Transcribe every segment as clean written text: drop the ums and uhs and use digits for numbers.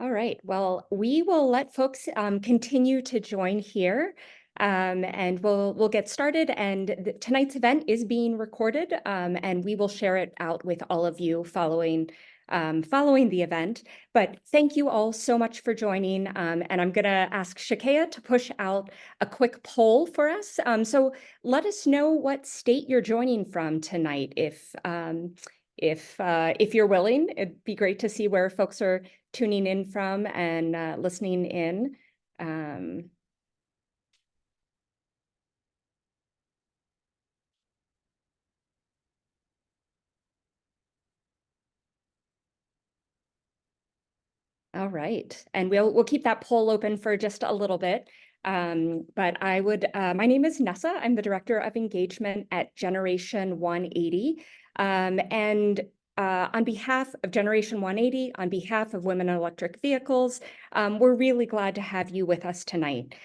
All right. Well, we will let folks continue to join here, and we'll get started. And tonight's event is being recorded, and we will share it out with all of you following the event. But thank you all so much for joining. And I'm going to ask Shakea to push out a quick poll for us. So let us know what state you're joining from tonight, if you're willing. It'd be great to see where folks are tuning in from and listening in. All right, and we'll keep that poll open for just a little bit. But my name is Nessa. I'm the Director of Engagement at Generation180. And on behalf of Generation180, on behalf of Women in Electric Vehicles, we're really glad to have you with us tonight.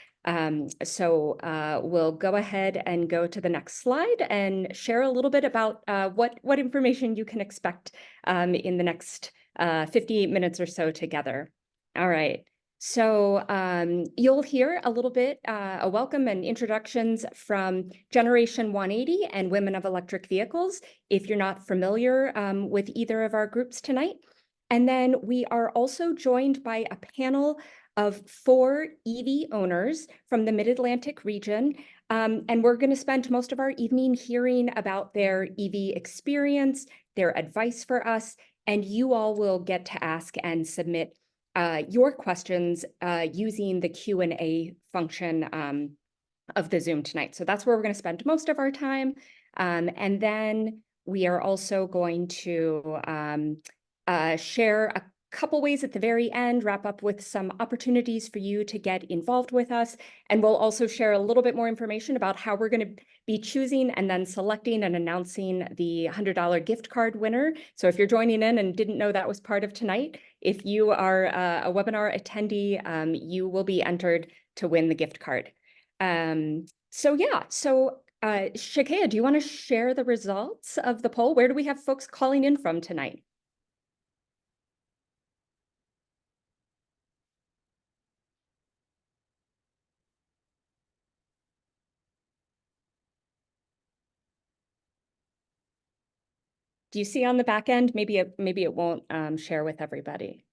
So we'll go ahead and go to the next slide and share a little bit about what information you can expect in the next 50 minutes or so together. All right. So you'll hear a little bit, a welcome and introductions from Generation180 and Women of Electric Vehicles, if you're not familiar with either of our groups tonight. And then we are also joined by a panel of 4 EV owners from the Mid-Atlantic region. And we're going to spend most of our evening hearing about their EV experience, their advice for us, and you all will get to ask and submit your questions using the Q&A function of the Zoom tonight. So that's where we're going to spend most of our time. And then we are also going to share a couple ways at the very end, wrap up with some opportunities for you to get involved with us. And we'll also share a little bit more information about how we're going to be choosing and then selecting and announcing the $100 gift card winner. So if you're joining in and didn't know that was part of tonight, if you are a webinar attendee, you will be entered to win the gift card. So Shakea, do you want to share the results of the poll? Where do we have folks calling in from tonight? Do you see on the back end? Maybe it won't share with everybody.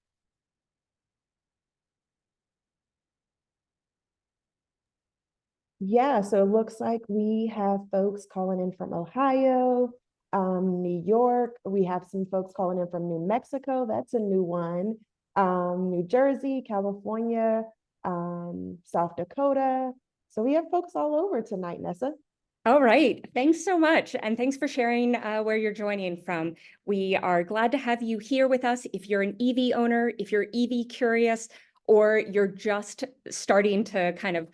Yeah, so it looks like we have folks calling in from Ohio, New York. We have some folks calling in from New Mexico. That's a new one. New Jersey, California, South Dakota. So we have folks all over tonight, Nessa. All right. Thanks so much. And thanks for sharing where you're joining from. We are glad to have you here with us. If you're an EV owner, if you're EV curious, or you're just starting to kind of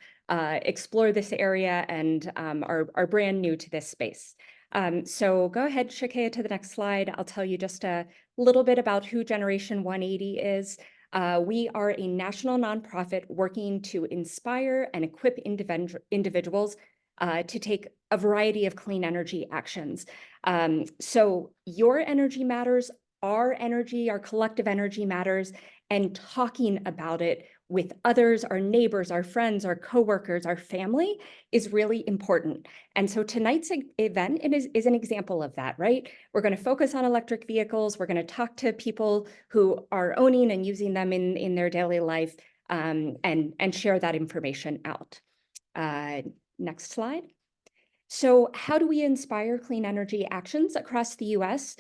explore this area and are brand new to this space. So go ahead, Shakea, to the next slide. I'll tell you just a little bit about who Generation180 is. We are a national nonprofit working to inspire and equip individuals to take a variety of clean energy actions. So your energy matters, our energy, our collective energy matters, and talking about it with others, our neighbors, our friends, our coworkers, our family is really important. And so tonight's event is an example of that, right? We're going to focus on electric vehicles. We're going to talk to people who are owning and using them in their daily life and share that information out. Next slide. So how do we inspire clean energy actions across the US?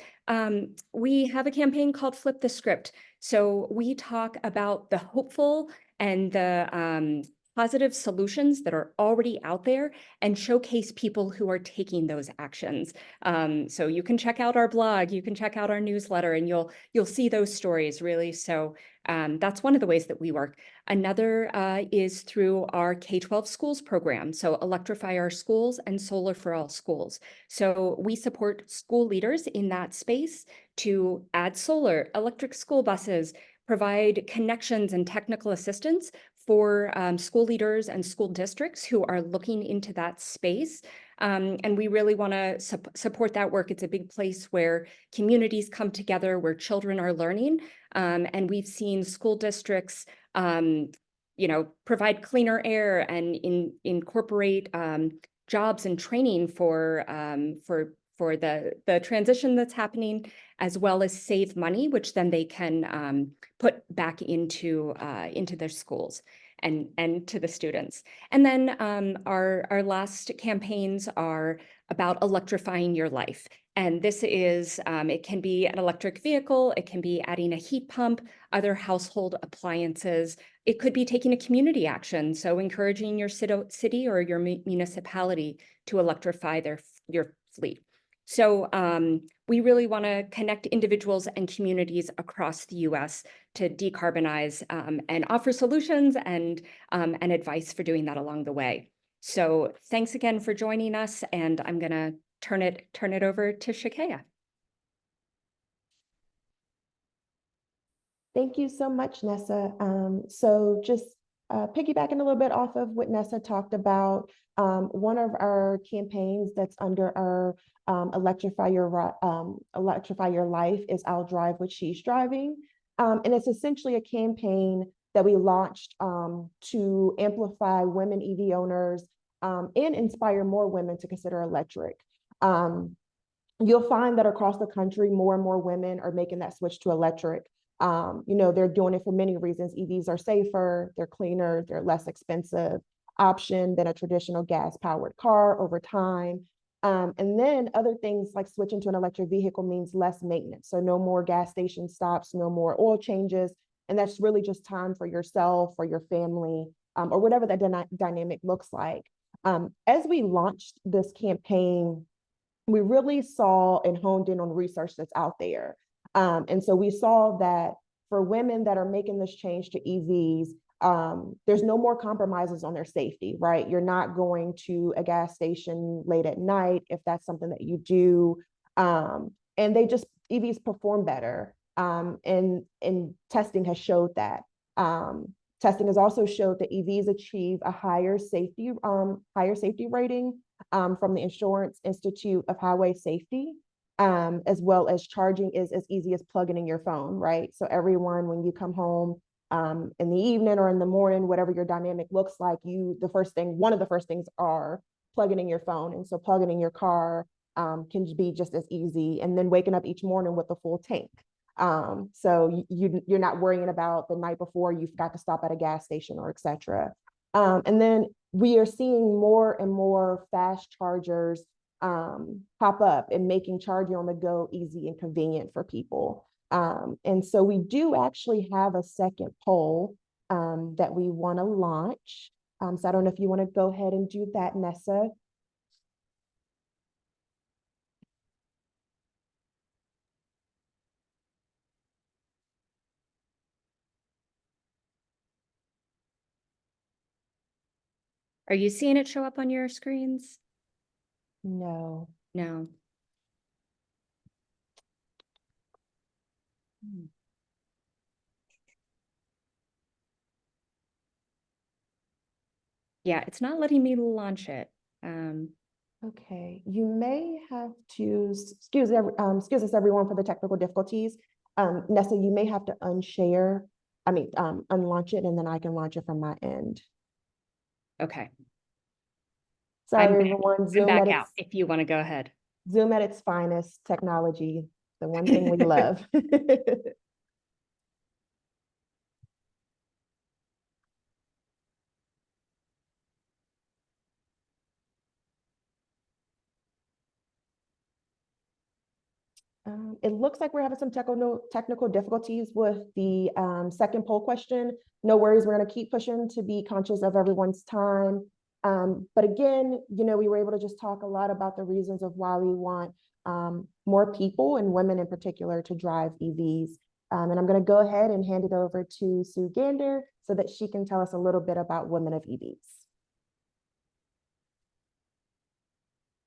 We have a campaign called Flip the Script. So we talk about the hopeful and the positive solutions that are already out there and showcase people who are taking those actions. So you can check out our blog, you can check out our newsletter, and you'll see those stories really. So that's one of the ways that we work. Another is through our K-12 schools program. So Electrify Our Schools and Solar for All Schools. So we support school leaders in that space to add solar, electric school buses, provide connections and technical assistance for school leaders and school districts who are looking into that space. And we really want to support that work. It's a big place where communities come together, where children are learning. And we've seen school districts provide cleaner air and incorporate jobs and training for the transition that's happening, as well as save money, which then they can put back into their schools and to the students. And then our last campaigns are about electrifying your life. And this is, it can be an electric vehicle, it can be adding a heat pump, other household appliances. It could be taking a community action, so encouraging your city or your municipality to electrify your fleet. So we really want to connect individuals and communities across the U.S. to decarbonize and offer solutions and advice for doing that along the way. So thanks again for joining us, and I'm going to turn it over to Shakaya. Thank you so much, Nessa. So just piggybacking a little bit off of what Nessa talked about, one of our campaigns that's under our Electrify Your Life is I'll Drive What She's Driving. And it's essentially a campaign that we launched to amplify women EV owners and inspire more women to consider electric. You'll find that across the country, more and more women are making that switch to electric. They're doing it for many reasons. EVs are safer, they're cleaner, they're less expensive option than a traditional gas-powered car over time. And then other things like switching to an electric vehicle means less maintenance. So no more gas station stops, no more oil changes. And that's really just time for yourself or your family, or whatever that dynamic looks like. As we launched this campaign, we really saw and honed in on research that's out there. And so we saw that for women that are making this change to EVs, there's no more compromises on their safety, right? You're not going to a gas station late at night if that's something that you do. And EVs perform better. And testing has showed that. Testing has also showed that EVs achieve a higher safety rating from the Insurance Institute of Highway Safety. As well as charging is as easy as plugging in your phone, right? So everyone, when you come home in the evening or in the morning, whatever your dynamic looks like, one of the first things are plugging in your phone. And so plugging in your car can be just as easy, and then waking up each morning with a full tank. So you're not worrying about the night before you've got to stop at a gas station or et cetera. And then we are seeing more and more fast chargers pop up and making charging on the go easy and convenient for people. And so we do actually have a second poll that we want to launch. So I don't know if you want to go ahead and do that, Nessa. Are you seeing it show up on your screens? No. No. Yeah, it's not letting me launch it. Okay, you may have to, excuse us everyone for the technical difficulties. Nessa, you may have to unlaunch it, and then I can launch it from my end. Okay. Sorry, everyone. I'm back out if you want to go ahead. Zoom at its finest, technology, the one thing we love. It looks like we're having some technical difficulties with the second poll question. No worries, we're going to keep pushing to be conscious of everyone's time. But again, we were able to just talk a lot about the reasons of why we want more people, and women in particular, to drive EVs. And I'm going to go ahead and hand it over to Sue Gander so that she can tell us a little bit about Women of EVs.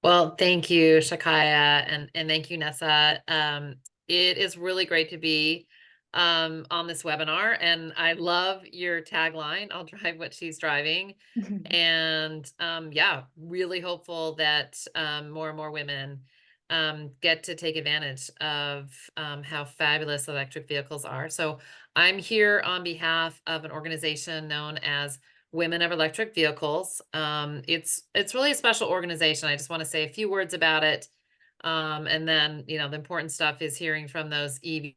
Well, thank you, Shakaya, and thank you, Nessa. It is really great to be on this webinar, and I love your tagline, I'll drive what she's driving. And yeah, really hopeful that more and more women get to take advantage of how fabulous electric vehicles are. So I'm here on behalf of an organization known as Women of Electric Vehicles. It's really a special organization. I just want to say a few words about it. And then, the important stuff is hearing from those EV.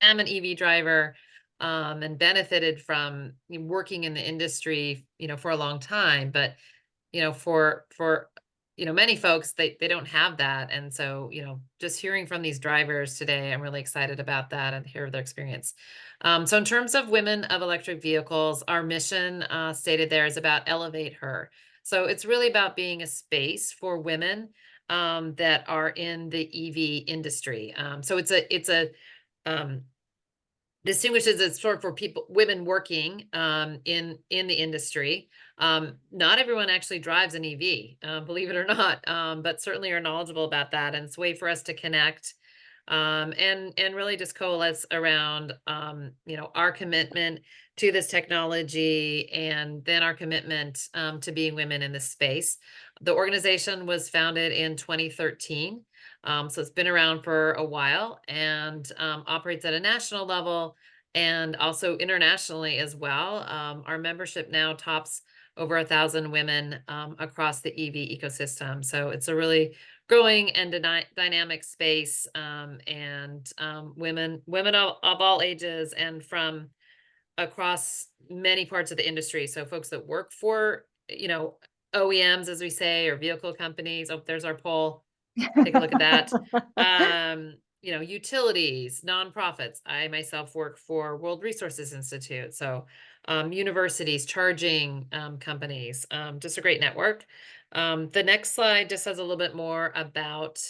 I'm an EV driver, and benefited from working in the industry, for a long time. But for many folks, they don't have that. And so, just hearing from these drivers today, I'm really excited about that and hear their experience. So in terms of Women of Electric Vehicles, our mission stated there is about elevate her. So it's really about being a space for women that are in the EV industry. So it's a um, distinguishes it sort of for women working in the industry. Not everyone actually drives an EV, believe it or not, but certainly are knowledgeable about that. And it's a way for us to connect and really just coalesce around our commitment to this technology, and then our commitment to being women in this space. The organization was founded in 2013. So it's been around for a while, and operates at a national level and also internationally as well. Our membership now tops over 1,000 women across the EV ecosystem. So it's a really growing and dynamic space, and women of all ages and from across many parts of the industry. So folks that work for OEMs, as we say, or vehicle companies. Oh, there's our poll. Take a look at that. Utilities, nonprofits. I myself work for World Resources Institute. So universities, charging companies, just a great network. The next slide just says a little bit more about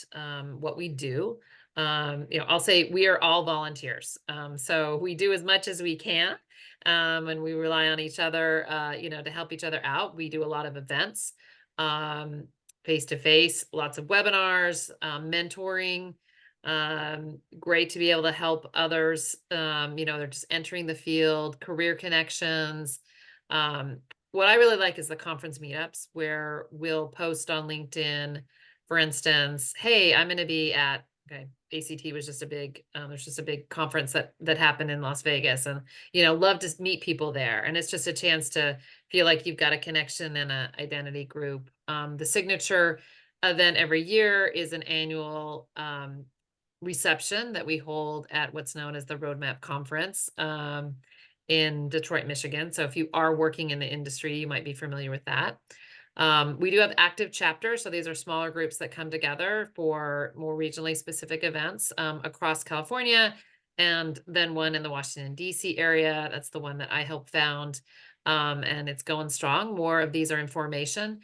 what we do. I'll say we are all volunteers. So we do as much as we can. And we rely on each other, to help each other out. We do a lot of events. Face-to-face, lots of webinars, mentoring. Great to be able to help others. They're just entering the field, career connections. What I really like is the conference meetups where we'll post on LinkedIn, for instance, hey, I'm going to be at, ACT was just a big, there's just a big conference that happened in Las Vegas, and, love to meet people there. And it's just a chance to feel like you've got a connection and an identity group. The signature event every year is an annual reception that we hold at what's known as the Roadmap Conference in Detroit, Michigan. So if you are working in the industry, you might be familiar with that. We do have active chapters. So these are smaller groups that come together for more regionally specific events across California, and then one in the Washington, D.C. area. That's the one that I helped found. And it's going strong. More of these are in formation.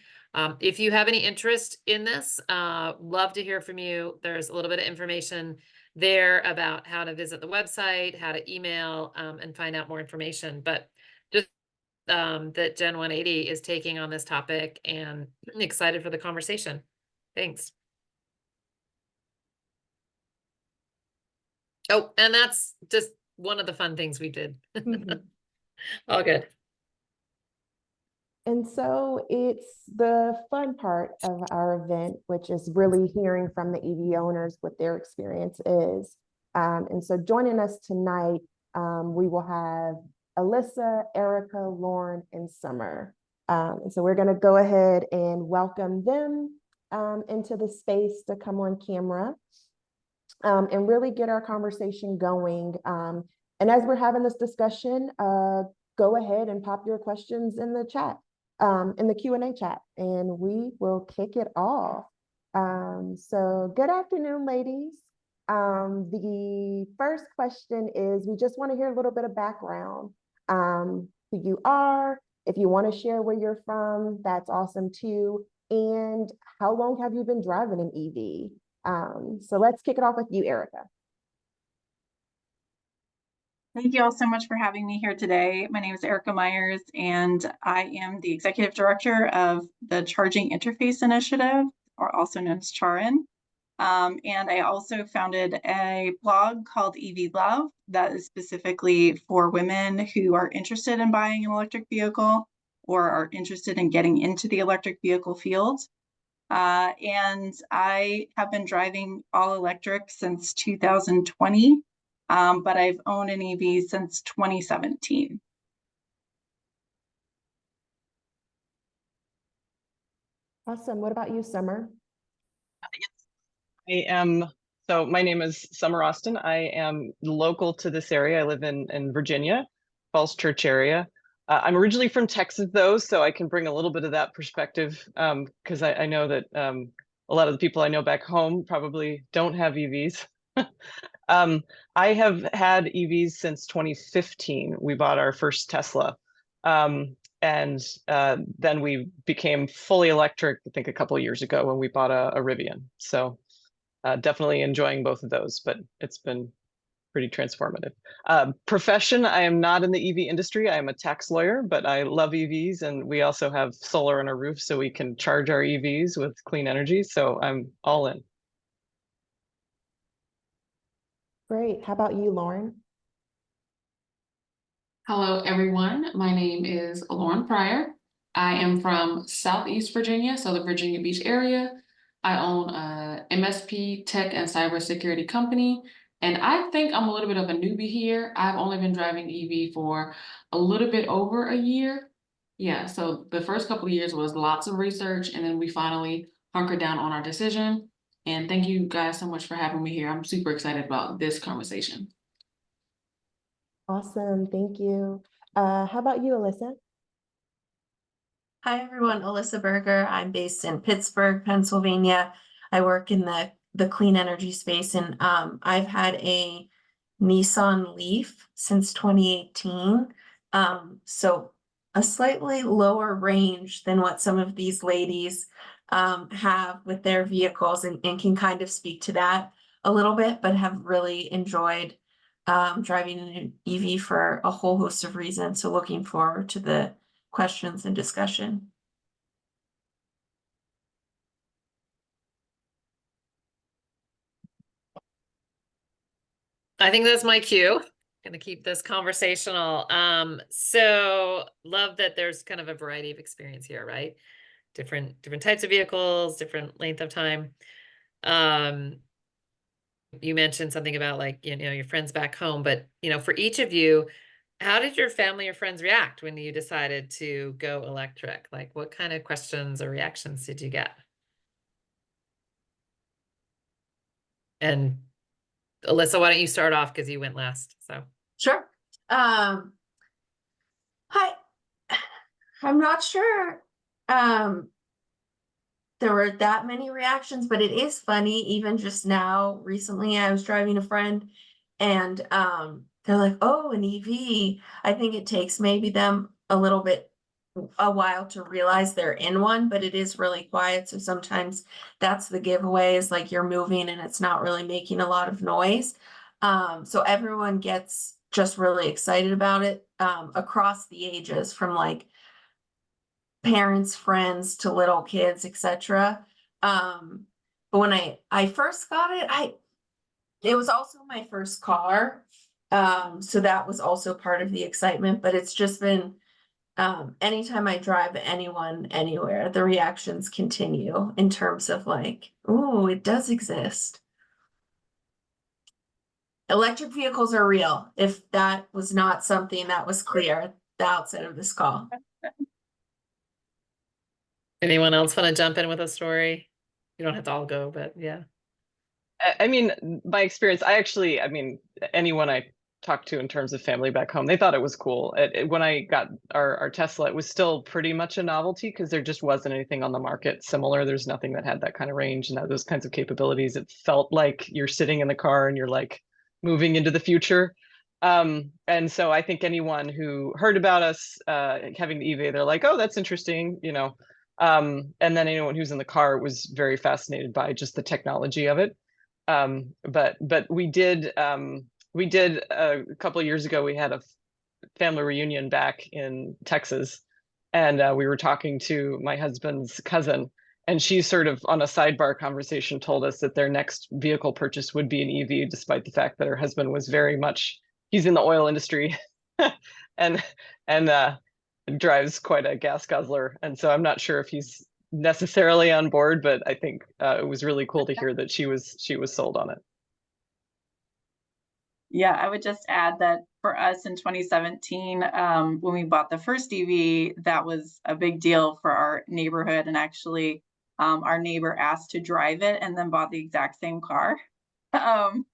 If you have any interest in this, love to hear from you. There's a little bit of information there about how to visit the website, how to email, and find out more information. But just that Gen 180 is taking on this topic, and excited for the conversation. Thanks. Oh, and that's just one of the fun things we did. All good. And so it's the fun part of our event, which is really hearing from the EV owners what their experience is. And so joining us tonight, we will have Alyssa, Erica, Lauren, and Summer. And so we're going to go ahead and welcome them into the space to come on camera and really get our conversation going. And as we're having this discussion, go ahead and pop your questions in the chat. In the Q&A chat, and we will kick it off. So good afternoon, ladies. The first question is, we just want to hear a little bit of background, who you are. If you want to share where you're from, that's awesome too. And how long have you been driving an EV? So let's kick it off with you, Erica. Thank you all so much for having me here today. My name is Erica Myers, and I am the Executive Director of the Charging Interface Initiative, or also known as CHARIN. And I also founded a blog called EV Love that is specifically for women who are interested in buying an electric vehicle or are interested in getting into the electric vehicle field. And I have been driving all electric since 2020, but I've owned an EV since 2017. Awesome. What about you, Summer? So my name is Summer Austin. I am local to this area. I live in Virginia, Falls Church area. I'm originally from Texas though, so I can bring a little bit of that perspective because I know that a lot of the people I know back home probably don't have EVs. I have had EVs since 2015. We bought our first Tesla. And then we became fully electric, I think a couple of years ago when we bought a Rivian. So definitely enjoying both of those, but it's been pretty transformative. Profession, I am not in the EV industry. I am a tax lawyer, but I love EVs, and we also have solar on our roof so we can charge our EVs with clean energy. So I'm all in. Great. How about you, Lauren? Hello, everyone. My name is Lauren Pryor. I am from Southeast Virginia, so the Virginia Beach area. I own a MSP tech and cybersecurity company, and I think I'm a little bit of a newbie here. I've only been driving EV for a little bit over a year. Yeah, so the first couple of years was lots of research, and then we finally hunkered down on our decision. And thank you guys so much for having me here. I'm super excited about this conversation. Awesome. Thank you. How about you, Alyssa? Hi, everyone. Alyssa Berger. I'm based in Pittsburgh, Pennsylvania. I work in the clean energy space, and I've had a Nissan Leaf since 2018. So a slightly lower range than what some of these ladies have with their vehicles, and can kind of speak to that a little bit, but have really enjoyed driving an EV for a whole host of reasons. So looking forward to the questions and discussion. I think that's my cue. Gonna keep this conversational. So love that there's kind of a variety of experience here, right? Different types of vehicles, different length of time. You mentioned something about like, your friends back home, but for each of you, how did your family or friends react when you decided to go electric? Like what kind of questions or reactions did you get? And Alyssa, why don't you start off because you went last, so. Sure. Hi. I'm not sure there were that many reactions, but it is funny. Even just now, recently, I was driving a friend, and they're like, "Oh, an EV." I think it takes maybe them a while to realize they're in one, but it is really quiet. So sometimes that's the giveaway, is like you're moving and it's not really making a lot of noise. So everyone gets just really excited about it across the ages, from like parents, friends to little kids, etc. But when I first got it, it was also my first car. So that was also part of the excitement, but it's just been anytime I drive anyone anywhere, the reactions continue in terms of like, oh, it does exist. Electric vehicles are real, if that was not something that was clear at the outset of this call. Anyone else want to jump in with a story? You don't have to all go, but yeah. I mean, my experience, anyone I talked to in terms of family back home, they thought it was cool. When I got our Tesla, it was still pretty much a novelty because there just wasn't anything on the market similar. There's nothing that had that kind of range and those kinds of capabilities. It felt like you're sitting in the car and you're like moving into the future. And so I think anyone who heard about us having the EV, they're like, oh, that's interesting, and then anyone who's in the car was very fascinated by just the technology of it. But we did a couple of years ago, we had a family reunion back in Texas, and we were talking to my husband's cousin, And she sort of on a sidebar conversation told us that their next vehicle purchase would be an EV, despite the fact that her husband was very much, he's in the oil industry and drives quite a gas guzzler. And so I'm not sure if he's necessarily on board, but I think it was really cool to hear that she was sold on it. Yeah, I would just add that for us in 2017, when we bought the first EV, that was a big deal for our neighborhood. And actually, our neighbor asked to drive it and then bought the exact same car. And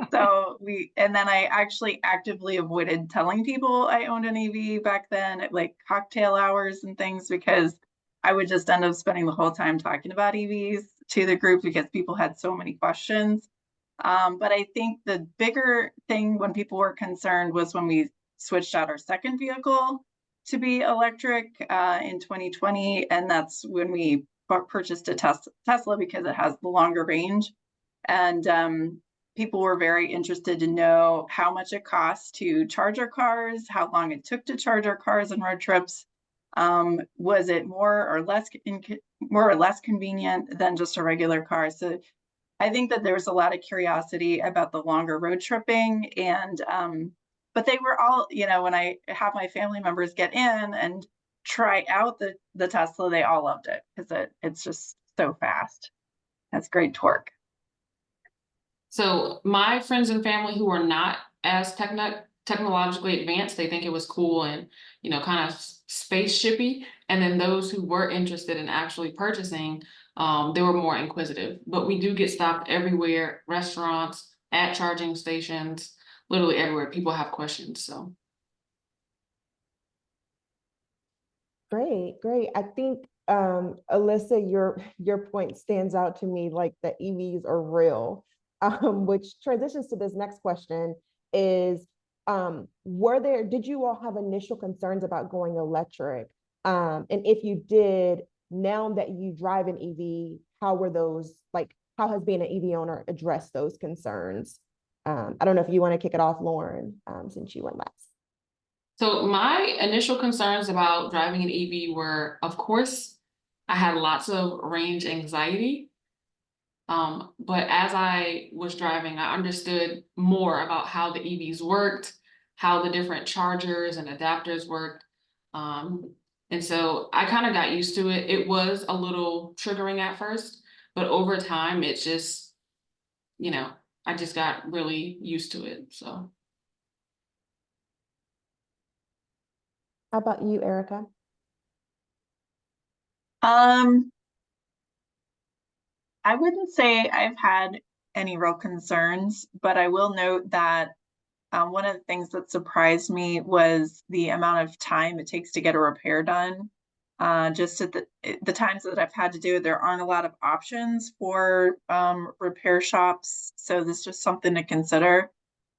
then I actually actively avoided telling people I owned an EV back then at like cocktail hours and things, because I would just end up spending the whole time talking about EVs to the group because people had so many questions. But I think the bigger thing when people were concerned was when we switched out our second vehicle to be electric in 2020. And that's when we purchased a Tesla because it has the longer range. And people were very interested to know how much it costs to charge our cars, how long it took to charge our cars on road trips. Was it more or less convenient than just a regular car? So I think that there's a lot of curiosity about the longer road tripping, and but they were all, when I have my family members get in and try out the Tesla, they all loved it because it's just so fast. That's great torque. So my friends and family who are not as technologically advanced, they think it was cool and, kind of spaceshipy. And then those who were interested in actually purchasing, they were more inquisitive. But we do get stopped everywhere, restaurants, at charging stations, literally everywhere. People have questions, so. Great. I think, Alyssa, your point stands out to me, like the EVs are real, which transitions to this next question is, did you all have initial concerns about going electric? And if you did, now that you drive an EV, how has being an EV owner addressed those concerns? I don't know if you want to kick it off, Lauren, since you went last. So my initial concerns about driving an EV were, of course, I had lots of range anxiety. But as I was driving, I understood more about how the EVs worked, how the different chargers and adapters worked. And so I kind of got used to it. It was a little triggering at first, but over time, it just, I just got really used to it, so. How about you, Erica? I wouldn't say I've had any real concerns, but I will note that one of the things that surprised me was the amount of time it takes to get a repair done. Just at the times that I've had to do it, there aren't a lot of options for repair shops. So this is just something to consider.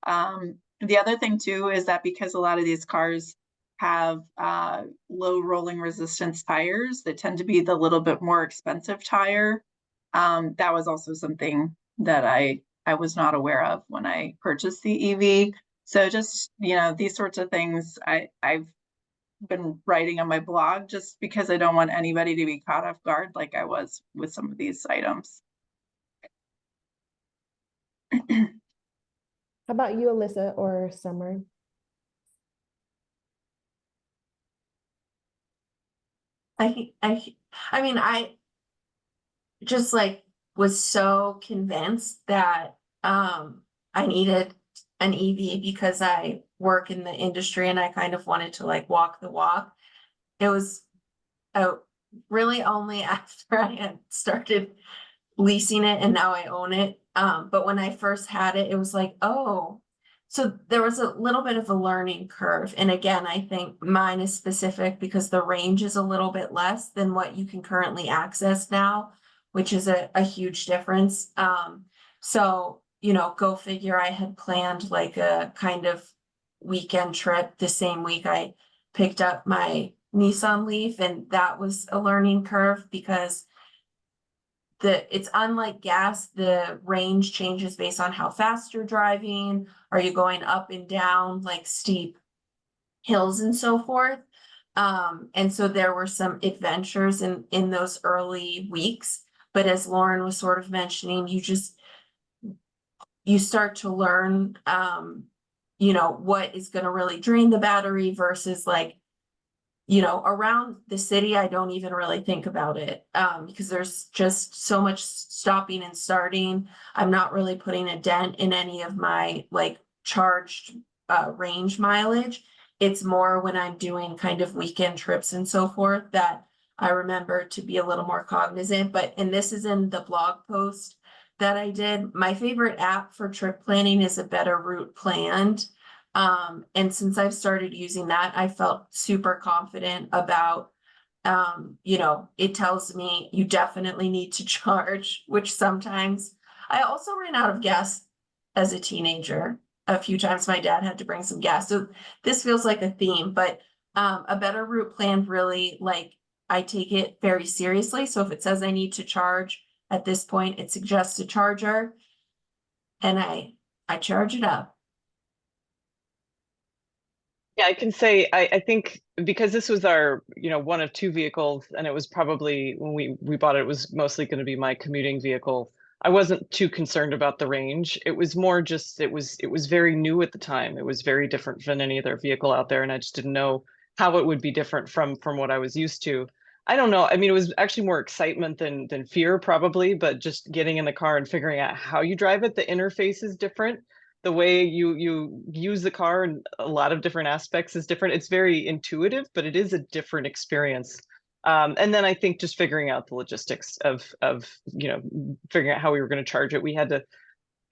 The other thing too is that because a lot of these cars have low rolling resistance tires that tend to be the little bit more expensive tire. That was also something that I was not aware of when I purchased the EV. So just, these sorts of things I've been writing on my blog just because I don't want anybody to be caught off guard like I was with some of these items. How about you, Alyssa or Summer? I mean, I just was so convinced that I needed an EV because I work in the industry and I kind of wanted to walk the walk. It was really only after I had started leasing it and now I own it. But when I first had it, it was oh, so there was a little bit of a learning curve. And again, I think mine is specific because the range is a little bit less than what you can currently access now, which is a huge difference. So, go figure, I had planned a kind of weekend trip the same week I picked up my Nissan Leaf, and that was a learning curve because it's unlike gas, the range changes based on how fast you're driving. Are you going up and down steep hills and so forth? And so there were some adventures in those early weeks. But as Lauren was sort of mentioning, you start to learn, what is going to really drain the battery versus like, around the city, I don't even really think about it, because there's just so much stopping and starting. I'm not really putting a dent in any of my like charged range mileage. It's more when I'm doing kind of weekend trips and so forth that I remember to be a little more cognizant. And this is in the blog post that I did. My favorite app for trip planning is A Better Route Planned. And since I've started using that, I felt super confident about, it tells me you definitely need to charge, which sometimes I also ran out of gas as a teenager. A few times my dad had to bring some gas. So this feels like a theme, but A Better Route Plan really, like, I take it very seriously. So if it says I need to charge at this point, it suggests a charger and I charge it up. Yeah, I can say I think because this was our, one of two vehicles, and it was probably when we bought it, it was mostly going to be my commuting vehicle. I wasn't too concerned about the range. It was more just it was very new at the time. It was very different than any other vehicle out there, and I just didn't know how it would be different from what I was used to. I don't know. I mean, it was actually more excitement than fear probably, but just getting in the car and figuring out how you drive it, the interface is different. The way you use the car and a lot of different aspects is different. It's very intuitive, but it is a different experience. And then I think just figuring out the logistics of figuring out how we were going to charge it. We had to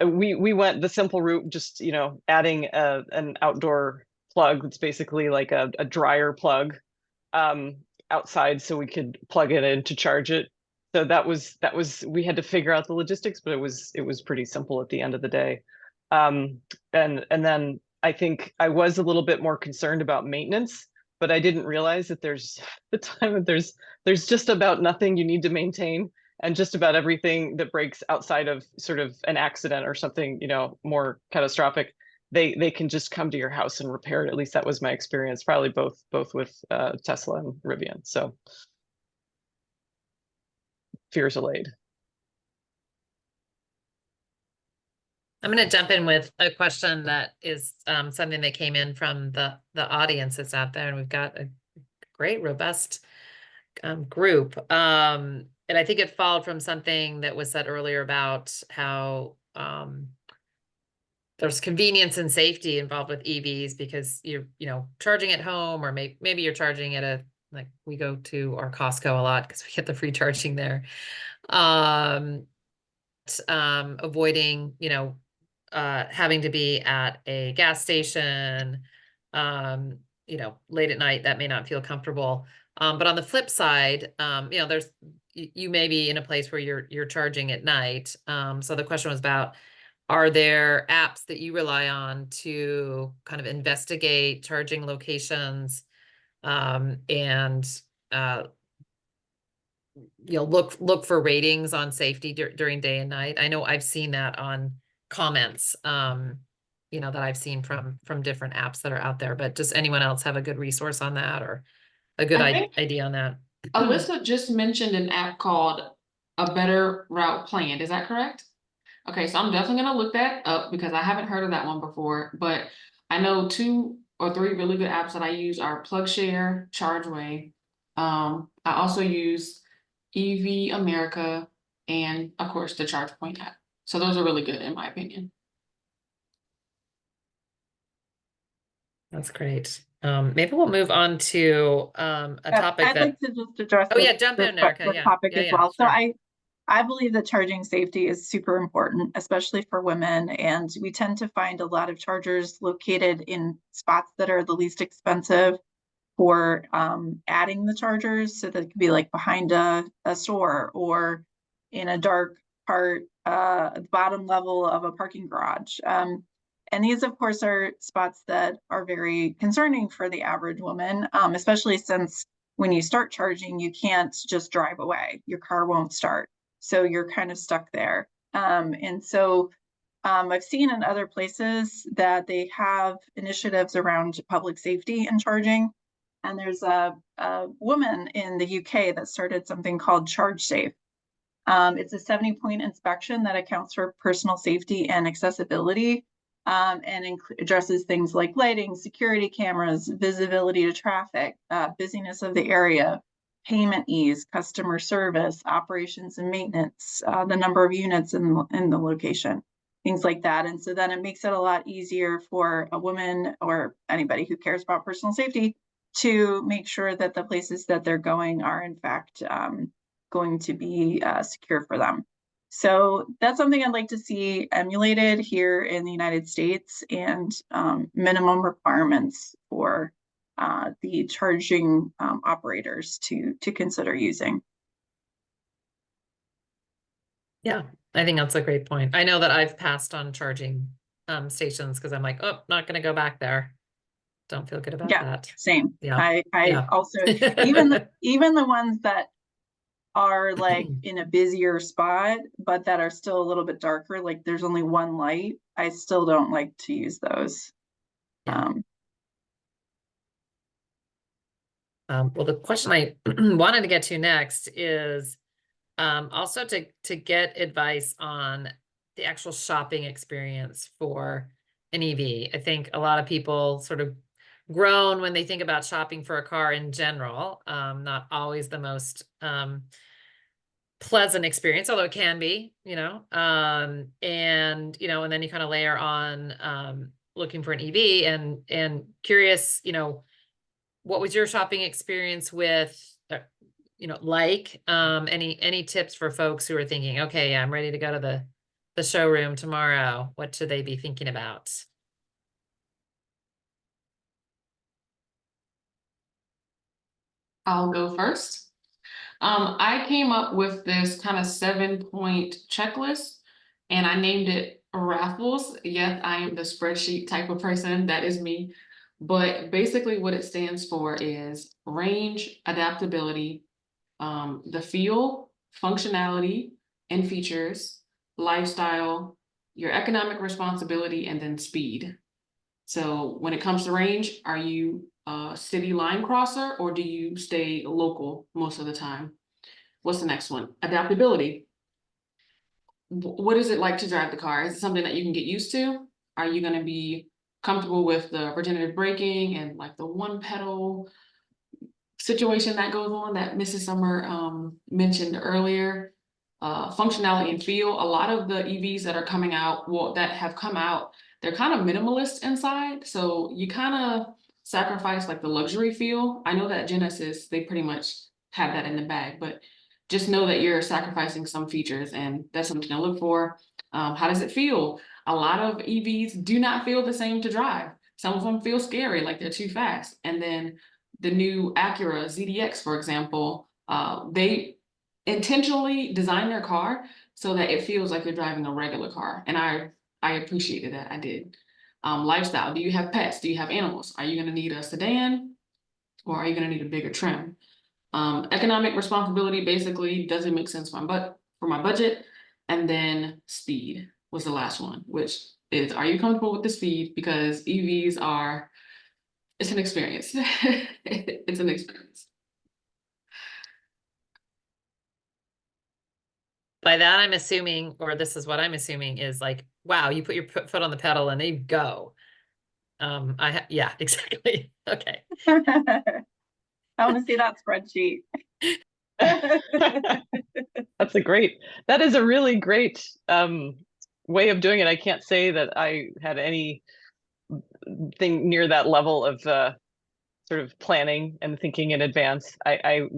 we went the simple route, just adding an outdoor plug that's basically like a dryer plug outside, so we could plug it in to charge it. So that was we had to figure out the logistics, but it was pretty simple at the end of the day. And then I think I was a little bit more concerned about maintenance, but I didn't realize that there's just about nothing you need to maintain, and just about everything that breaks outside of sort of an accident or something, more catastrophic, they can just come to your house and repair it. At least that was my experience, probably both with Tesla and Rivian. So fears allayed. I'm going to jump in with a question that is something that came in from the audience that's out there, and we've got a great, robust group. And I think it followed from something that was said earlier about how there's convenience and safety involved with EVs because you're, charging at home, or maybe you're charging at like we go to our Costco a lot because we get the free charging there. Avoiding, having to be at a gas station, late at night, that may not feel comfortable. But on the flip side, you may be in a place where you're charging at night. So the question was about, are there apps that you rely on to kind of investigate charging locations, and look for ratings on safety during day and night? I know I've seen that on comments, that I've seen from different apps that are out there, but does anyone else have a good resource on that, or a good idea on that? Alyssa just mentioned an app called A Better Route Planned. Is that correct? Okay, so I'm definitely gonna look that up because I haven't heard of that one before, but I know 2 or 3 really good apps that I use are PlugShare, ChargeWay. I also use EV America, and of course the ChargePoint app. So those are really good in my opinion. That's great. Maybe we'll move on to a topic I'd that. like to just address Oh yeah, jump in, Erica. the Yeah, topic yeah, as yeah, well. So sure. I believe that charging safety is super important, especially for women. And we tend to find a lot of chargers located in spots that are the least expensive for adding the chargers. So that it could be like behind a store, or in a dark part at the bottom level of a parking garage. And these, of course, are spots that are very concerning for the average woman, especially since when you start charging, you can't just drive away. Your car won't start. So you're kind of stuck there. And so I've seen in other places that they have initiatives around public safety and charging. And there's a woman in the UK that started something called Charge Safe. It's a 70-point inspection that accounts for personal safety and accessibility, and addresses things like lighting, security cameras, visibility to traffic, busyness of the area, payment ease, customer service, operations and maintenance, the number of units in the location, things like that. And so then it makes it a lot easier for a woman or anybody who cares about personal safety to make sure that the places that they're going are in fact going to be secure for them. So that's something I'd like to see emulated here in the United States, and minimum requirements for the charging operators to consider using. Yeah, I think that's a great point. I know that I've passed on charging stations because I'm like, oh, not going to go back there. Don't feel good about Yeah, that. same. Yeah. I Yeah. also even the ones that are like in a busier spot, but that are still a little bit darker, like there's only one light, I still don't like to use those. Yeah. Well, the question I wanted to get to next is also to get advice on the actual shopping experience for an EV. I think a lot of people sort of groan when they think about shopping for a car in general. Not always the most pleasant experience, although it can be, and and then you kind of layer on looking for an EV, and curious, what was your shopping experience with like any tips for folks who are thinking, okay, yeah, I'm ready to go to the showroom tomorrow. What should they be thinking about? I'll go first. I came up with this kind of 7-point checklist, and I named it raffles. Yes, I am the spreadsheet type of person. That is me. But basically what it stands for is range, adaptability, the feel, functionality, and features, lifestyle, your economic responsibility, and then speed. So when it comes to range, are you a city line crosser or do you stay local most of the time? What's the next one? Adaptability. What is it like to drive the car? Is it something that you can get used to? Are you going to be comfortable with the regenerative braking and like the one pedal situation that goes on that Mrs. Summer mentioned earlier? Functionality and feel. A lot of the EVs that are coming out, well, that have come out, they're kind of minimalist inside. So you kind of sacrifice like the luxury feel. I know that Genesis, they pretty much have that in the bag, but just know that you're sacrificing some features, and that's something to look for. How does it feel? A lot of EVs do not feel the same to drive. Some of them feel scary, like they're too fast. And then the new Acura ZDX, for example, they intentionally design their car so that it feels like you're driving a regular car. And I appreciated that. I did. Lifestyle. Do you have pets? Do you have animals? Are you going to need a sedan or are you going to need a bigger trim? Economic responsibility, basically, does it make sense for my budget? And then speed was the last one, which is, are you comfortable with the speed? Because EVs are, it's an experience. It's an experience. By that, I'm assuming, or this is what I'm assuming, is like, wow, you put your foot on the pedal and they go. Yeah, exactly. Okay. I want to see that spreadsheet. That is a really great way of doing it. I can't say that I had anything near that level of sort of planning and thinking in advance. I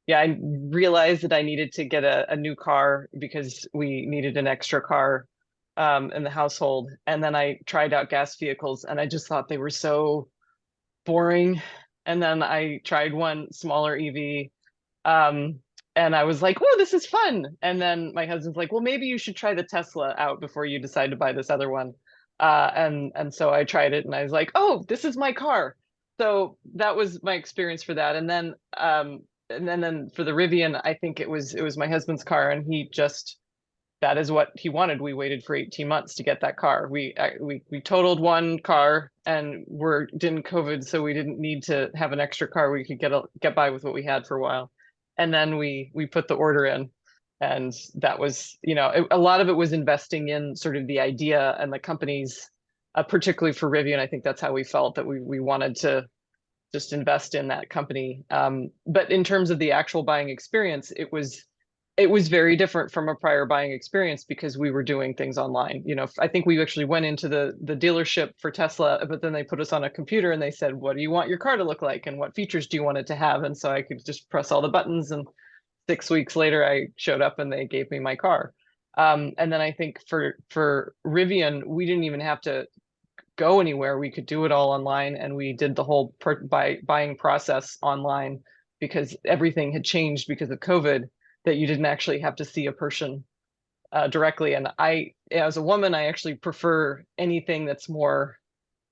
realized that I needed to get a new car because we needed an extra car in the household. And then I tried out gas vehicles and I just thought they were so boring. And then I tried one smaller EV. And I was like, "Whoa, this is fun!" And then my husband's like, "Well, maybe you should try the Tesla out before you decide to buy this other one." And so I tried it, and I was like, "Oh, this is my car." So that was my experience for that. And then for the Rivian, I think it was my husband's car, and he just that is what he wanted. We waited for 18 months to get that car. We totaled one car and we're in COVID, so we didn't need to have an extra car. We could get by with what we had for a while. And then we put the order in, and that was, you know, a lot of it was investing in sort of the idea and the companies, particularly for Rivian. I think that's how we felt, that we wanted to just invest in that company. But in terms of the actual buying experience, it was very different from a prior buying experience because we were doing things online. You know, I think we actually went into the dealership for Tesla, but then they put us on a computer and they said, what do you want your car to look like? And what features do you want it to have? And so I could just press all the buttons, and 6 weeks later I showed up and they gave me my car. And then I think for Rivian, we didn't even have to go anywhere. We could do it all online, and we did the whole buying process online because everything had changed because of COVID, that you didn't actually have to see a person directly. And I, as a woman, I actually prefer anything that's more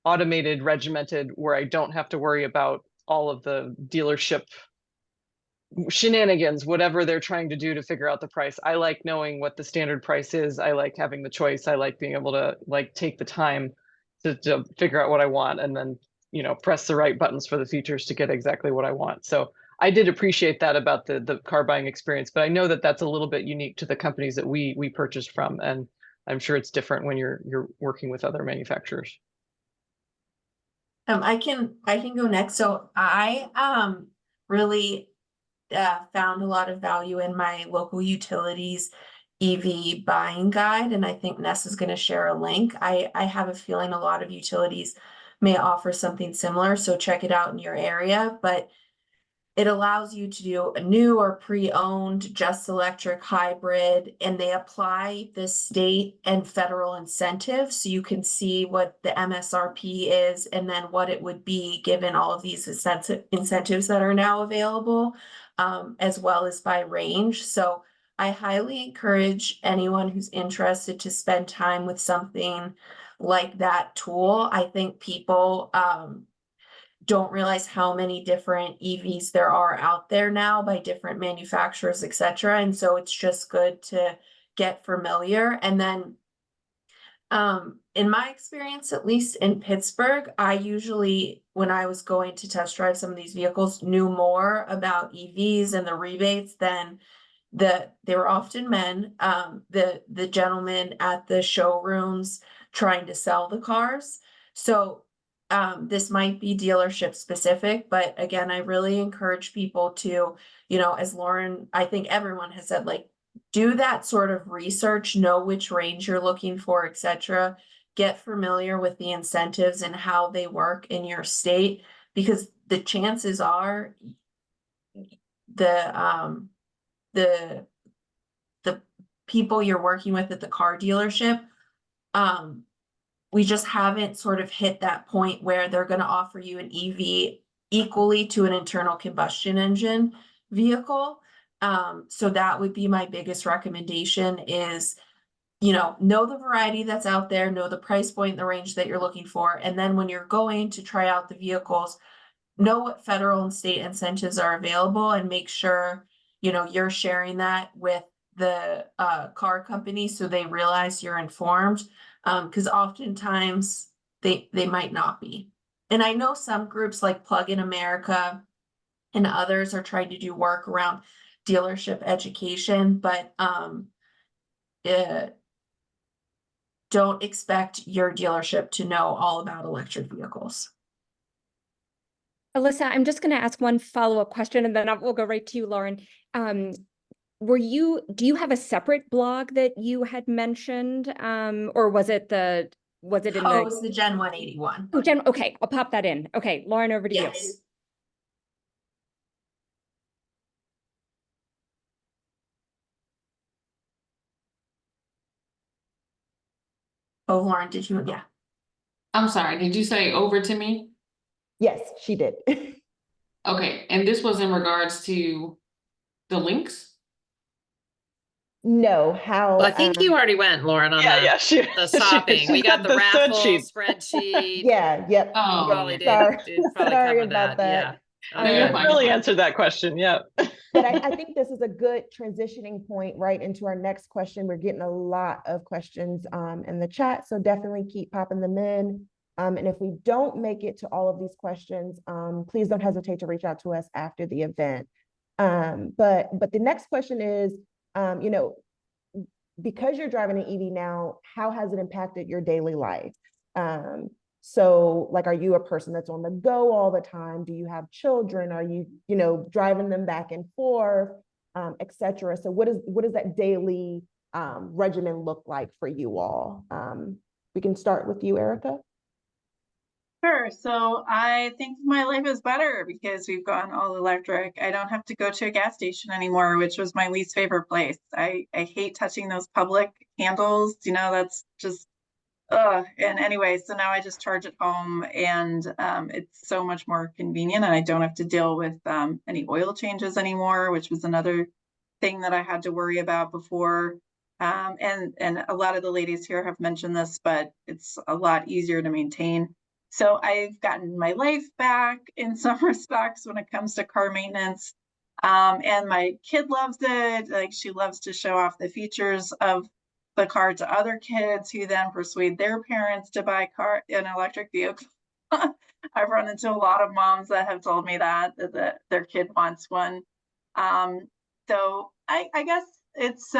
automated, regimented, where I don't have to worry about all of the dealership shenanigans, whatever they're trying to do to figure out the price. I like knowing what the standard price is. I like having the choice. I like being able to like take the time to figure out what I want, and then, you know, press the right buttons for the features to get exactly what I want. So I did appreciate that about the car buying experience, but I know that that's a little bit unique to the companies that we purchased from, and I'm sure it's different when you're working with other manufacturers. I can go next. So I really found a lot of value in my local utilities EV buying guide, and I think Ness is going to share a link. I have a feeling a lot of utilities may offer something similar, so check it out in your area. But it allows you to do a new or pre-owned, just electric, hybrid, and they apply the state and federal incentives. So you can see what the MSRP is and then what it would be given all of these incentives that are now available, as well as by range. So I highly encourage anyone who's interested to spend time with something like that tool. I think people don't realize how many different EVs there are out there now by different manufacturers, etc. And so it's just good to get familiar. And then in my experience, at least in Pittsburgh, I usually, when I was going to test drive some of these vehicles, knew more about EVs and the rebates than they were often men, the gentlemen at the showrooms trying to sell the cars. So this might be dealership specific, but again, I really encourage people to, you know, as Lauren, I think everyone has said, like, do that sort of research, know which range you're looking for, etc. Get familiar with the incentives and how they work in your state, because the chances are the people you're working with at the car dealership, we just haven't sort of hit that point where they're going to offer you an EV equally to an internal combustion engine vehicle. So that would be my biggest recommendation is, you know the variety that's out there, know the price point, the range that you're looking for. And then when you're going to try out the vehicles, know what federal and state incentives are available, and make sure, you're sharing that with the car company so they realize you're informed. Because oftentimes they might not be. And I know some groups like Plug in America and others are trying to do work around dealership education, but don't expect your dealership to know all about electric vehicles. Alyssa, I'm just going to ask one follow-up question, and then we'll go right to you, Lauren. Do you have a separate blog that you had mentioned, or was it in Oh, it's the Gen 181. Oh, okay, I'll pop that in. Okay, Lauren, over to you. Oh, Lauren, did you? Yeah. I'm sorry, did you say over to me? Yes, she did. Okay, and this was in regards to the links? No, how? Well, I think you already went, Lauren, on the shopping. We got the raffle spreadsheet. Yeah, yep. Oh, Probably did. Sorry, Did probably sorry cover about that. Oh, No, you're good. fine. Really answered that question. Yeah. But I think this is a good transitioning point right into our next question. We're getting a lot of questions in the chat, so definitely keep popping them in. And if we don't make it to all of these questions, please don't hesitate to reach out to us after the event. But the next question is, you know, because you're driving an EV now, how has it impacted your daily life? So like, are you a person that's on the go all the time? Do you have children? Are you, you know, driving them back and forth, et cetera? So what does that daily regimen look like for you all? We can start with you, Erica. Sure. So I think my life is better because we've gone all electric. I don't have to go to a gas station anymore, which was my least favorite place. I hate touching those public handles. You know, that's just, and anyway, so now I just charge at home, and it's so much more convenient, and I don't have to deal with any oil changes anymore, which was another thing that I had to worry about before. And a lot of the ladies here have mentioned this, but it's a lot easier to maintain. So I've gotten my life back in some respects when it comes to car maintenance. And my kid loves it. Like, she loves to show off the features of the car to other kids, who then persuade their parents to buy an electric vehicle. I've run into a lot of moms that have told me that their kid wants one. So I guess it's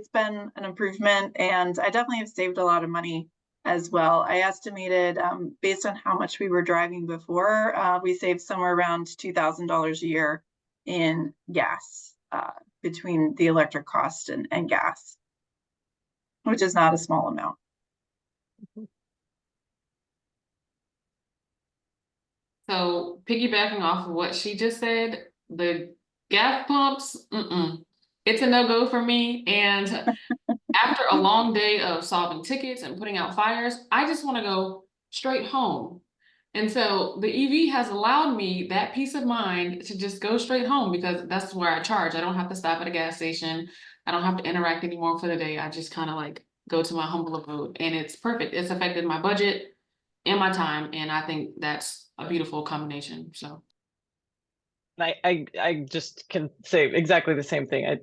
been an improvement, and I definitely have saved a lot of money as well. I estimated, based on how much we were driving before, we saved somewhere around $2,000 a year in gas, between the electric cost and gas, which is not a small amount. So piggybacking off of what she just said, the gas pumps, it's a no-go for me. And after a long day of solving tickets and putting out fires, I just want to go straight home. And so the EV has allowed me that peace of mind to just go straight home, because that's where I charge. I don't have to stop at a gas station. I don't have to interact anymore for the day. I just kind of like go to my humble abode, and it's perfect. It's affected my budget and my time, and I think that's a beautiful combination. So I just can say exactly the same thing.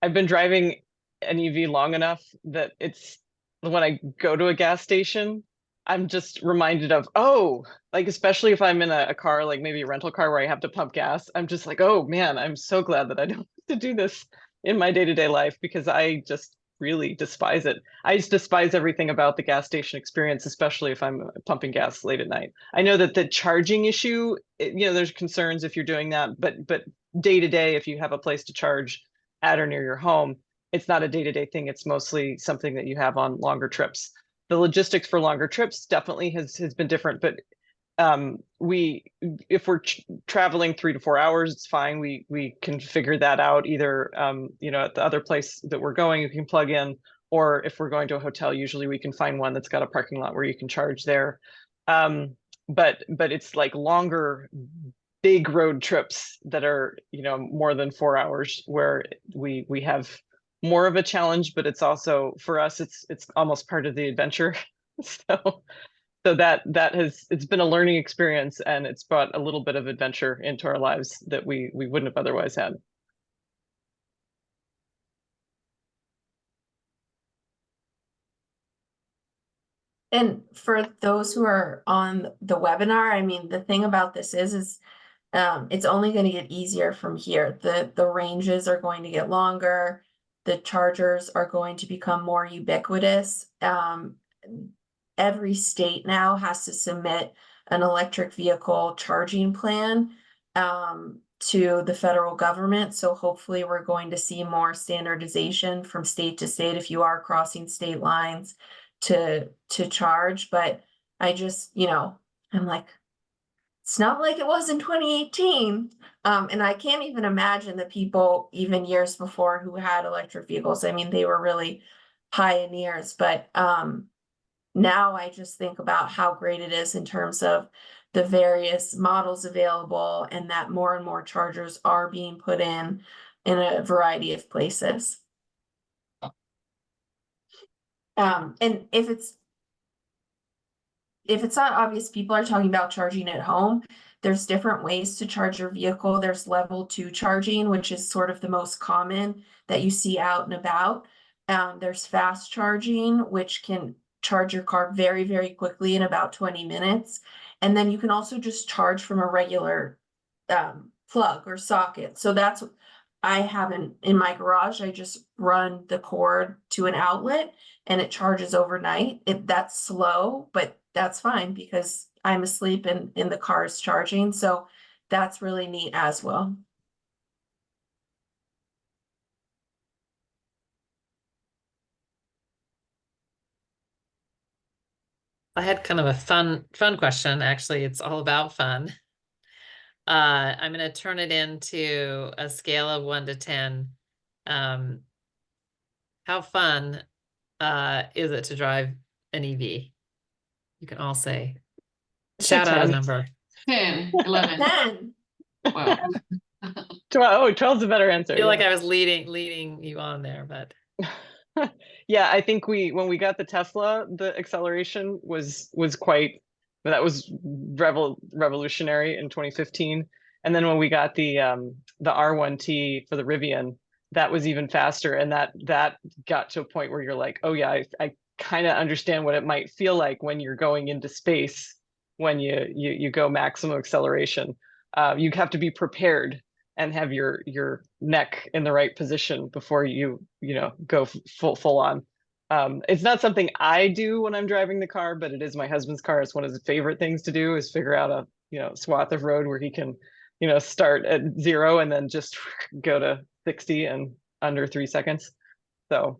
I've been driving an EV long enough that it's, when I go to a gas station, I'm just reminded of, oh, like, especially if I'm in a car, like maybe a rental car where I have to pump gas, I'm just like, oh man, I'm so glad that I don't have to do this in my day-to-day life, because I just really despise it. I just despise everything about the gas station experience, especially if I'm pumping gas late at night. I know that the charging issue, you know, there's concerns if you're doing that, but day to day, if you have a place to charge at or near your home, it's not a day-to-day thing. It's mostly something that you have on longer trips. The logistics for longer trips definitely has been different, but if we're traveling 3 to 4 hours, it's fine. We can figure that out either, you know, at the other place that we're going, you can plug in, or if we're going to a hotel, usually we can find one that's got a parking lot where you can charge there. But it's like longer, big road trips that are, you know, more than 4 hours, where we have more of a challenge, but it's also, for us, it's almost part of the adventure. So that it's been a learning experience, and it's brought a little bit of adventure into our lives that we wouldn't have otherwise had. And for those who are on the webinar, I mean, the thing about this is it's only going to get easier from here. The ranges are going to get longer. The chargers are going to become more ubiquitous. Every state now has to submit an electric vehicle charging plan to the federal government. So hopefully we're going to see more standardization from state to state if you are crossing state lines to charge. But I just, you know, I'm like, it's not like it was in 2018. And I can't even imagine the people even years before who had electric vehicles. I mean, they were really pioneers, but now I just think about how great it is in terms of the various models available, and that more and more chargers are being put in a variety of places. And if it's, if it's not obvious, people are talking about charging at home. There's different ways to charge your vehicle. There's level 2 charging, which is sort of the most common that you see out and about. There's fast charging, which can charge your car very, very quickly in about 20 minutes. And then you can also just charge from a regular plug or socket. So that's, I haven't in my garage, I just run the cord to an outlet and it charges overnight. That's slow, but that's fine because I'm asleep and in the car is charging. So that's really neat as well. I had kind of a fun question. Actually, it's all about fun. I'm going to turn it into a scale of 1 to 10. How fun is it to drive an EV? You can all say, shout out a 10. number. 10, 11. 10. Well, 12. 12's a better answer. I feel like yeah. I was leading you on there, but Yeah, I think when we got the Tesla, the acceleration was quite, that was revolutionary in 2015. And then when we got the R1T for the Rivian, that was even faster. And that got to a point where you're like, oh yeah, I kind of understand what it might feel like when you're going into space, when you go maximum acceleration. You have to be prepared and have your neck in the right position before you go full on. It's not something I do when I'm driving the car, but it is my husband's car. It's one of his favorite things to do is figure out a swath of road where he can start at 0 and then just go to 60 in under 3 seconds. So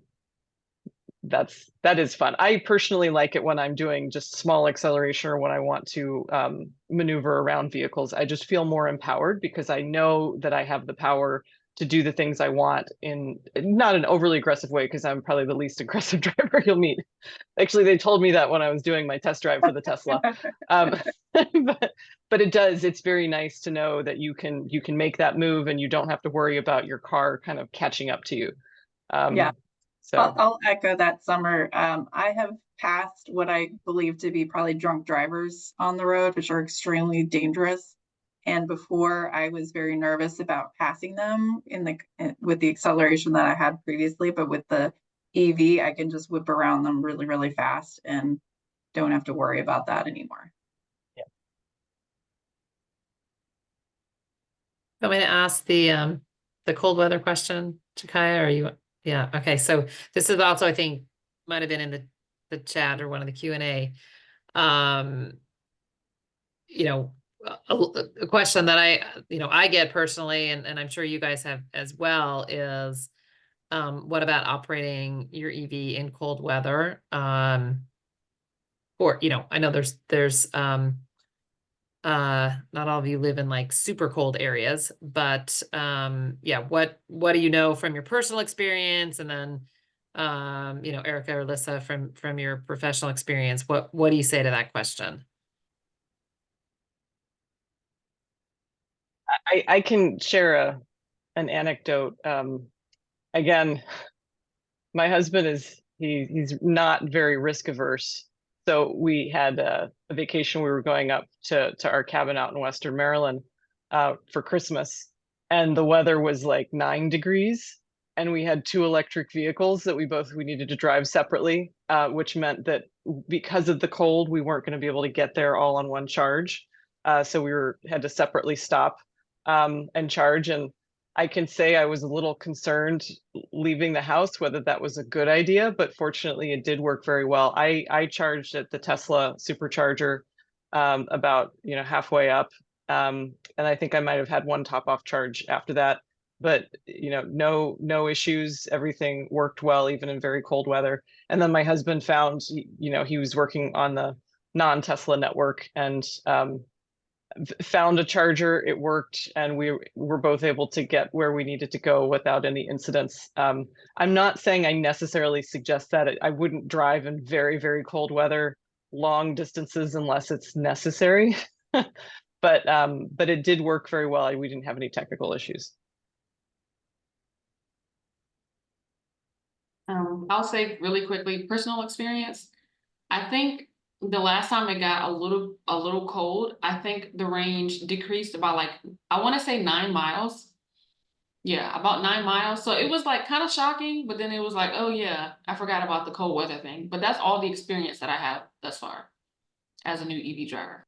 that is fun. I personally like it when I'm doing just small acceleration or when I want to maneuver around vehicles. I just feel more empowered because I know that I have the power to do the things I want in not an overly aggressive way, because I'm probably the least aggressive driver you'll meet. Actually, they told me that when I was doing my test drive for the Tesla. But it's very nice to know that you can make that move and you don't have to worry about your car kind of catching up to you. Yeah. So I'll echo that, Summer. I have passed what I believe to be probably drunk drivers on the road, which are extremely dangerous. And before, I was very nervous about passing them with the acceleration that I had previously. But with the EV, I can just whip around them really, really fast and don't have to worry about that anymore. I'm going to ask the cold weather question, Jakaya, or you? Yeah. Okay. So this is also, I think, might have been in the chat or one of the Q&A. A question that I get personally, and I'm sure you guys have as well, is what about operating your EV in cold weather? Or, I know there's not all of you live in like super cold areas, but yeah, what do you know from your personal experience? And then Erica or Lissa from your professional experience, what do you say to that question? I can share an anecdote. Again, my husband he's not very risk averse. So we had a vacation. We were going up to our cabin out in Western Maryland for Christmas, and the weather was like 9 degrees, and we had 2 electric vehicles that we needed to drive separately, which meant that because of the cold, we weren't going to be able to get there all on one charge. So we had to separately stop and charge. And I can say I was a little concerned leaving the house, whether that was a good idea, but fortunately it did work very well. I charged at the Tesla supercharger about halfway up. And I think I might have had one top off charge after that, but no issues. Everything worked well, even in very cold weather. And then my husband found, he was working on the non-Tesla network and found a charger. It worked, and we were both able to get where we needed to go without any incidents. I'm not saying I necessarily suggest that. I wouldn't drive in very, very cold weather long distances unless it's necessary. But it did work very well. We didn't have any technical issues. I'll say really quickly, personal experience. I think the last time it got a little cold, I think the range decreased about like, I want to say 9 miles. Yeah, about 9 miles. So it was like kind of shocking, but then it was like, oh yeah, I forgot about the cold weather thing. But that's all the experience that I have thus far as a new EV driver.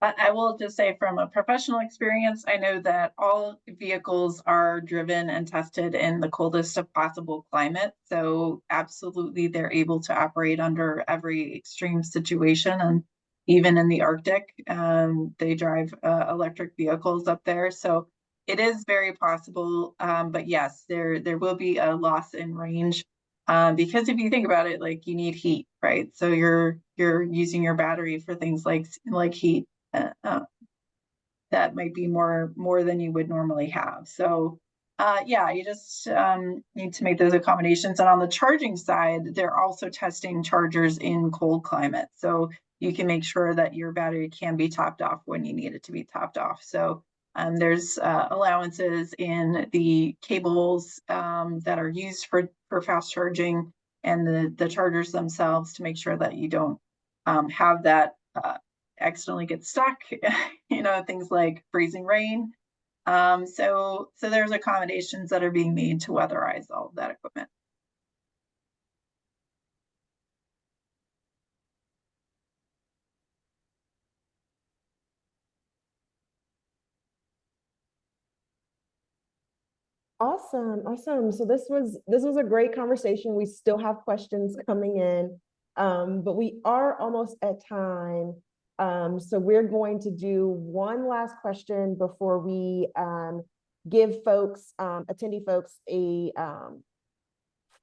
I will just say from a professional experience, I know that all vehicles are driven and tested in the coldest of possible climate. So absolutely, they're able to operate under every extreme situation. And even in the Arctic, they drive electric vehicles up there. So it is very possible. But yes, there will be a loss in range. Because if you think about it, like you need heat, right? So you're using your battery for things like heat. That might be more than you would normally have. So yeah, you just need to make those accommodations. And on the charging side, they're also testing chargers in cold climate. So you can make sure that your battery can be topped off when you need it to be topped off. So there's allowances in the cables that are used for fast charging and the chargers themselves to make sure that you don't have that accidentally get stuck, things like freezing rain. So there's accommodations that are being made to weatherize all of that equipment. Awesome, awesome. So this was a great conversation. We still have questions coming in, but we are almost at time. So we're going to do one last question before we give folks, attendee folks, a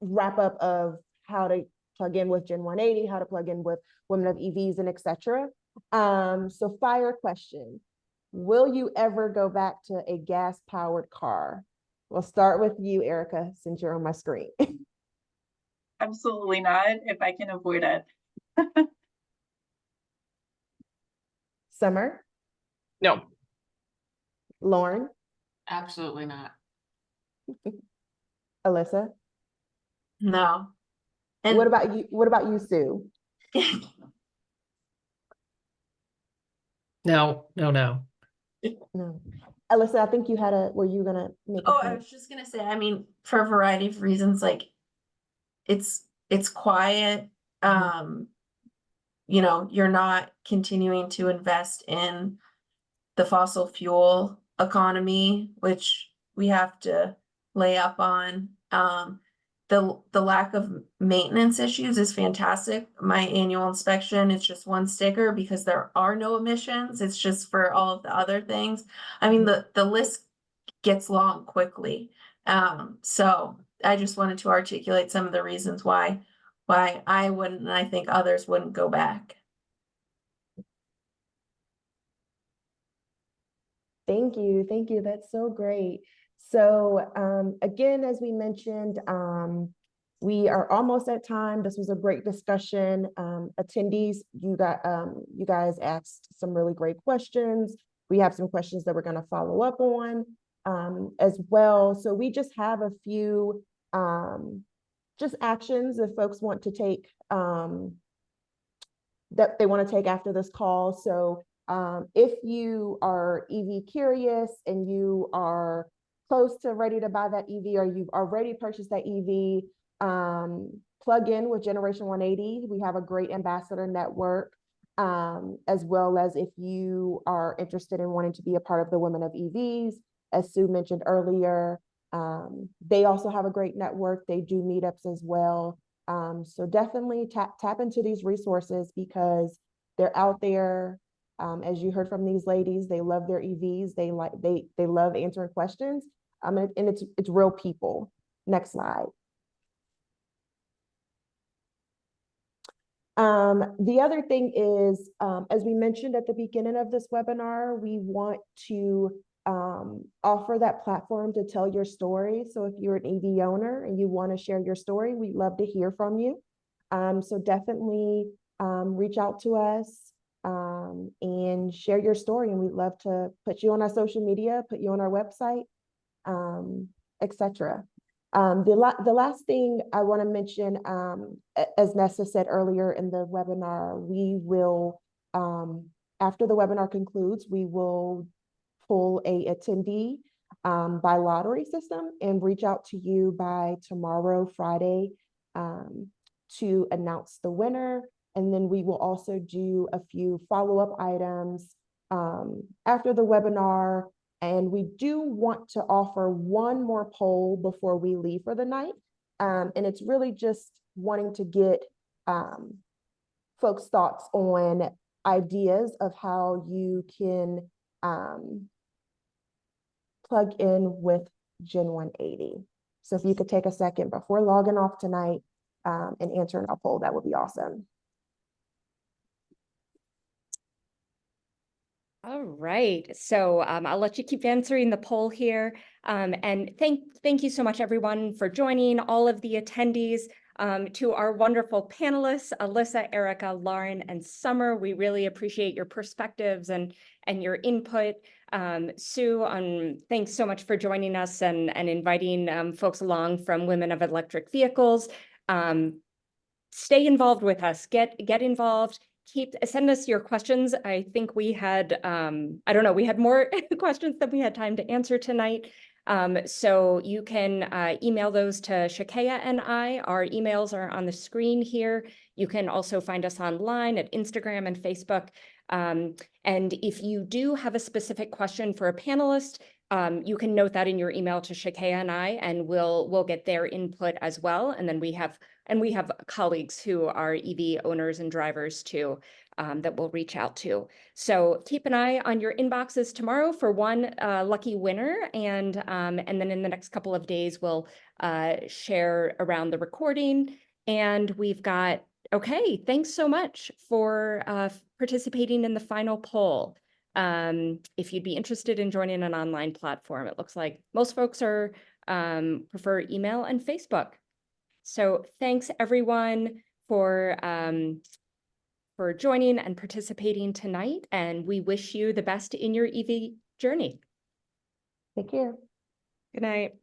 wrap up of how to plug in with Gen 180, how to plug in with Women of EVs, and etc. So fire question: will you ever go back to a gas-powered car? We'll start with you, Erica, since you're on my screen. Absolutely not, if I can avoid it. Summer? No. Lauren? Absolutely not. Alyssa? No. And What about you? What about you, Sue? No. No. Alyssa, I think you had were you gonna make a oh, I point? was just gonna say, I mean, for a variety of reasons, like it's quiet. You're not continuing to invest in the fossil fuel economy, which we have to lay up on. The lack of maintenance issues is fantastic. My annual inspection is just one sticker because there are no emissions. It's just for all of the other things. I mean, the list gets long quickly. So I just wanted to articulate some of the reasons why I wouldn't, and I think others wouldn't go back. Thank you. Thank you. That's so great. So again, as we mentioned, we are almost at time. This was a great discussion. Attendees, you guys asked some really great questions. We have some questions that we're going to follow up on as well. So we just have a few just actions if folks want to take that they want to take after this call. So if you are EV curious and you are close to ready to buy that EV, or you've already purchased that EV, plug in with Generation 180. We have a great ambassador network, as well as if you are interested in wanting to be a part of the Women of EVs, as Sue mentioned earlier, they also have a great network. They do meetups as well. So definitely tap into these resources because they're out there. As you heard from these ladies, they love their EVs. They love answering questions. And it's real people. Next slide. The other thing is, as we mentioned at the beginning of this webinar, we want to offer that platform to tell your story. So if you're an EV owner and you want to share your story, we'd love to hear from you. So definitely reach out to us and share your story. And we'd love to put you on our social media, put you on our website, etc. The last thing I want to mention, as Nessa said earlier in the webinar, we will, after the webinar concludes, we will pull a attendee by lottery system and reach out to you by tomorrow, Friday, to announce the winner. And then we will also do a few follow-up items after the webinar. And we do want to offer one more poll before we leave for the night. And it's really just wanting to get folks' thoughts on ideas of how you can plug in with Gen180. So if you could take a second before logging off tonight and answering our poll, that would be awesome. All right, so I'll let you keep answering the poll here. And thank you so much, everyone, for joining, all of the attendees, to our wonderful panelists, Alyssa, Erica, Lauren, and Summer. We really appreciate your perspectives and your input. Sue, thanks so much for joining us and inviting folks along from Women of Electric Vehicles. Stay involved with us, get involved. Send us your questions. I think we had, I don't know, we had more questions than we had time to answer tonight. So you can email those to Shakaya and I. Our emails are on the screen here. You can also find us online at Instagram and Facebook. And if you do have a specific question for a panelist, you can note that in your email to Shakaya and I, and we'll get their input as well. And then we have colleagues who are EV owners and drivers too, that we'll reach out to. So keep an eye on your inboxes tomorrow for one lucky winner. And then in the next couple of days, we'll share around the recording. And we've got, okay, thanks so much for participating in the final poll. If you'd be interested in joining an online platform, it looks like most folks are prefer email and Facebook. So thanks everyone for joining and participating tonight, and we wish you the best in your EV journey. Take care. Good night.